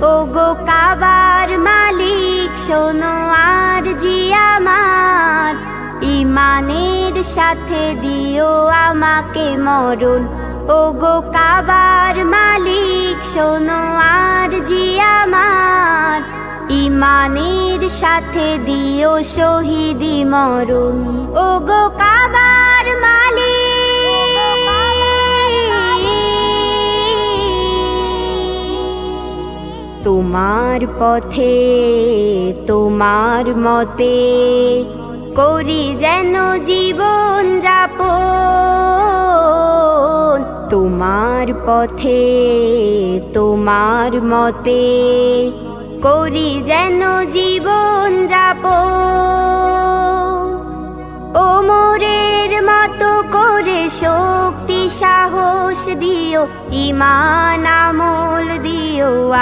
ওগো কাবার মালিক শোনো আর জি আমার, ইমানের সাথে দিও আমাকে মরণ। ওগো কাবার মালিক শোনো আর জি আমার, ইমানের সাথে দিও শহীদি মরণ। ওগো কাবার তোমার পথে তোমার মতে করি যেন জীবন যাপন। তোমার পথে তোমার মতে করি যেন জীবন যাপন। ওমরের মতো করে শক্তি সাহস দিও, ঈমান আমল দিও।